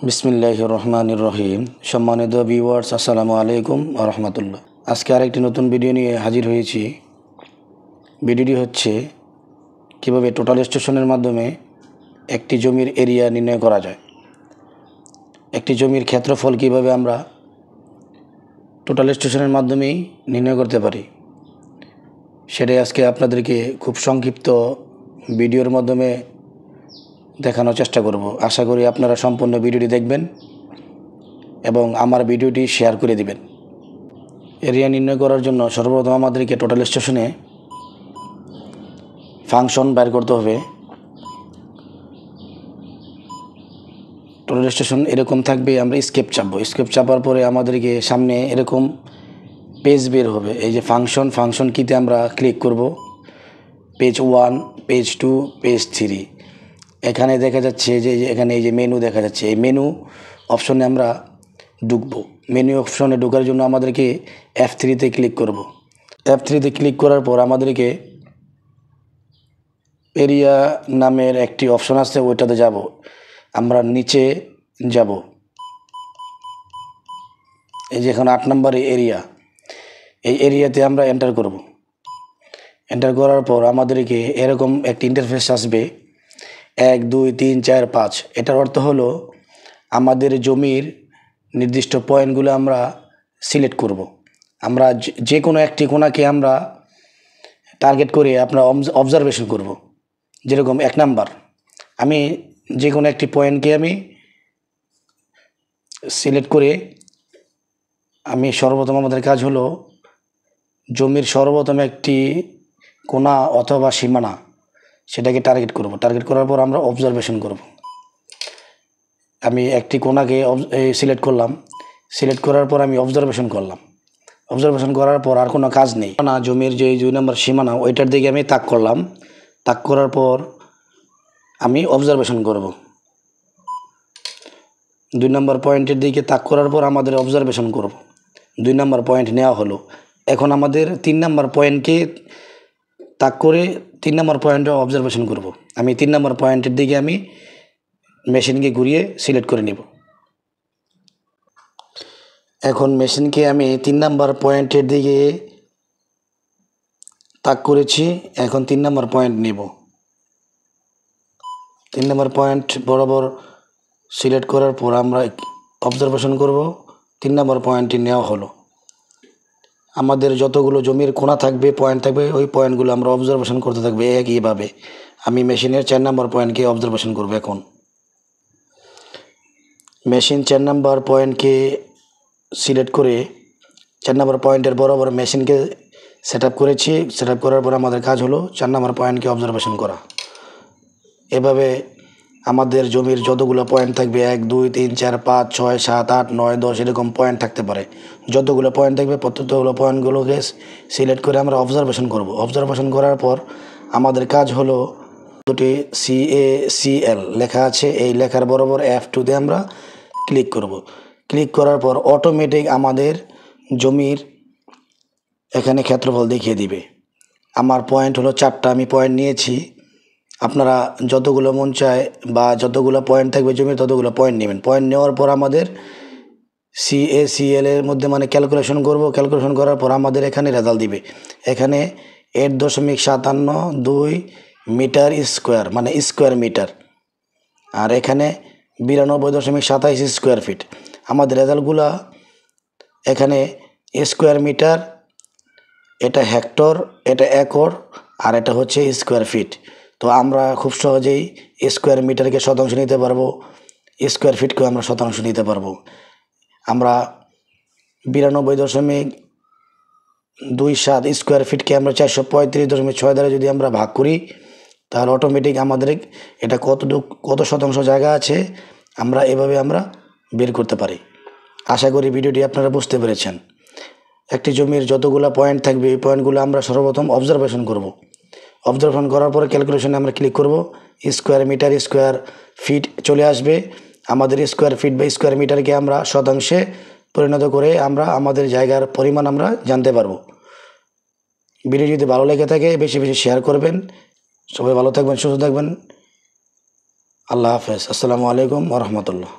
বিসমিল্লাহির রহমানির রহিম। সম্মানিত ভিউয়ার্স, আসসালামু আলাইকুম ওয়া রাহমাতুল্লাহ। আজকে আরেকটি নতুন ভিডিও নিয়ে হাজির হয়েছি। ভিডিওটি হচ্ছে কিভাবে টোটাল স্টেশনের মাধ্যমে একটি জমির এরিয়া নির্ণয় করা যায়। একটি জমির ক্ষেত্রফল কিভাবে আমরা টোটাল স্টেশনের মাধ্যমেই নির্ণয় করতে পারি, সেটাই আজকে আপনাদেরকে খুব সংক্ষিপ্ত ভিডিওর মাধ্যমে দেখানোর চেষ্টা করব। আশা করি আপনারা সম্পূর্ণ ভিডিওটি দেখবেন এবং আমার ভিডিওটি শেয়ার করে দিবেন। এরিয়া নির্ণয় করার জন্য সর্বপ্রথম আমাদেরকে টোটাল স্টেশনে ফাংশন বের করতে হবে। টোটাল স্টেশন এরকম থাকবে, আমরা স্কেপ চাপবো। স্কেপ চাপার পরে আমাদেরকে সামনে এরকম পেজ বের হবে। এই যে ফাংশন কিতে আমরা ক্লিক করব। পেজ 1, পেজ 2, পেজ 3 এখানে দেখা যাচ্ছে যে এখানে এই যে মেনু দেখা যাচ্ছে। এই মেনু অপশনে আমরা ঢুকবো। মেনু অপশনে ঢোকার জন্য আমাদেরকে F3-তে ক্লিক করব। F3-তে ক্লিক করার পর আমাদেরকে এরিয়া নামের একটি অপশন আছে, ওইটাতে যাব। আমরা নিচে যাব। এই যে এখন 8 নম্বরে এরিয়া, এই এরিয়াতে আমরা এন্টার করব। এন্টার করার পর আমাদেরকে এরকম একটি ইন্টারফেস আসবে, 1 2 3 4 5। এটার অর্থ হলো আমাদের জমির নির্দিষ্ট পয়েন্টগুলো আমরা সিলেক্ট করব। আমরা যে কোনো একটি কোণাকে আমরা টার্গেট করে আমরা অবজারভেশন করব। যেরকম 1 নাম্বার, আমি যে কোনো একটি পয়েন্টকে আমি সিলেক্ট করে আমি সর্বপ্রথম আমাদের কাজ হলো জমির সর্বপ্রথম একটি কোণা অথবা সীমানা, সেটাকে টার্গেট করব। টার্গেট করার পর আমরা অবজারভেশন করব। আমি একটি কোণাকে সিলেক্ট করলাম। সিলেক্ট করার পর আমি অবজারভেশন করলাম। অবজারভেশন করার পর আর কোনো কাজ নেই না, জমির যে 2 নম্বর সীমানা ওইটার দিকে আমি তাক করলাম। তাক করার পর আমি অবজারভেশন করব। 2 নম্বর পয়েন্টের দিকে তাক করার পর আমাদের অবজারভেশন করব। 2 নম্বর পয়েন্ট নেওয়া হলো। এখন আমাদের 3 নম্বর পয়েন্টকে তাক করে 3 নম্বর পয়েন্টে অবজারভেশন করব। আমি 3 নম্বর পয়েন্টের দিকে আমি মেশিনকে ঘুরিয়ে সিলেক্ট করে নেব। এখন মেশিনকে আমি 3 নম্বর পয়েন্টের দিকে তাক করেছি। এখন 3 নম্বর পয়েন্ট নেব। 3 নম্বর পয়েন্ট বরাবর সিলেক্ট করার পর আমরা অবজারভেশন করব। 3 নম্বর পয়েন্টটি নেওয়া হলো। আমাদের যতগুলো জমির কোণা থাকবে, পয়েন্ট থাকবে, ওই পয়েন্টগুলো আমরা অবজারভেশন করতে থাকবে একইভাবে। আমি মেশিনের 4 নম্বর পয়েন্টকে অবজারভেশন করব। এখন মেশিন 4 নম্বর পয়েন্টকে সিলেক্ট করে 4 নম্বর পয়েন্টের বরাবর মেশিনকে সেট আপ করেছি। সেট আপ করার পর আমাদের কাজ হলো 4 নম্বর পয়েন্টকে অবজারভেশন করা। এভাবে আমাদের জমির যতগুলো পয়েন্ট থাকবে, 1 2 3 4 5 6 7 8 9 10 এরকম পয়েন্ট থাকতে পারে। যতগুলো পয়েন্ট থাকবে প্রত্যেকগুলো পয়েন্টগুলোকে সিলেক্ট করে আমরা অবজারভেশন করব। অবজারভেশন করার পর আমাদের কাজ হলো দুটি CACL লেখা আছে, এই লেখার বরাবর F2-তে আমরা ক্লিক করব। ক্লিক করার পর অটোমেটিক আমাদের জমির এখানে ক্ষেত্রফল দেখিয়ে দিবে। আমার পয়েন্ট হলো 4টা, আমি পয়েন্ট নিয়েছি। আপনারা যতগুলো মন চায় বা যতগুলো পয়েন্ট থাকবে জমির ততগুলো পয়েন্ট নেবেন। পয়েন্ট নেওয়ার পর আমাদের CACL এর মধ্যে মানে ক্যালকুলেশন করব। ক্যালকুলেশন করার পর আমাদের এখানে রেজাল্ট দিবে। এখানে 8.572 মিটার স্কোয়ার, মানে স্কোয়ার মিটার, আর এখানে 92.27 স্কোয়ার ফিট। আমাদের রেজাল্টগুলা এখানে স্কোয়ার মিটার, এটা হেক্টর, এটা একর, আর এটা হচ্ছে স্কোয়ার ফিট। তো আমরা খুব সহজেই স্কোয়ার মিটারকে শতাংশ নিতে পারবো, স্কোয়ার ফিটকেও আমরা শতাংশ নিতে পারবো। আমরা 92.27 স্কোয়ার ফিটকে আমরা 435.6 দ্বারা যদি আমরা ভাগ করি, তাহলে অটোমেটিক আমাদের এটা কত শতাংশ জায়গা আছে আমরা এভাবে আমরা বের করতে পারি। আশা করি ভিডিওটি আপনারা বুঝতে পেরেছেন। একটি জমির যতগুলো পয়েন্ট থাকবে এই পয়েন্টগুলো আমরা সর্বপ্রথম অবজারভেশন করব। অবজারভেশন করার পরে ক্যালকুলেশনে আমরা ক্লিক করব। স্কোয়ার মিটার, স্কোয়ার ফিট চলে আসবে। আমাদের স্কোয়ার ফিট বা স্কোয়ার মিটারকে আমরা শতাংশে পরিণত করে আমরা আমাদের জায়গার পরিমাণ আমরা জানতে পারবো। ভিডিও যদি ভালো লেগে থাকে বেশি বেশি শেয়ার করবেন। সবাই ভালো থাকবেন, সুস্থ থাকবেন। আল্লাহ হাফেজ। আসসালামু আলাইকুম ওয়া রাহমাতুল্লাহ।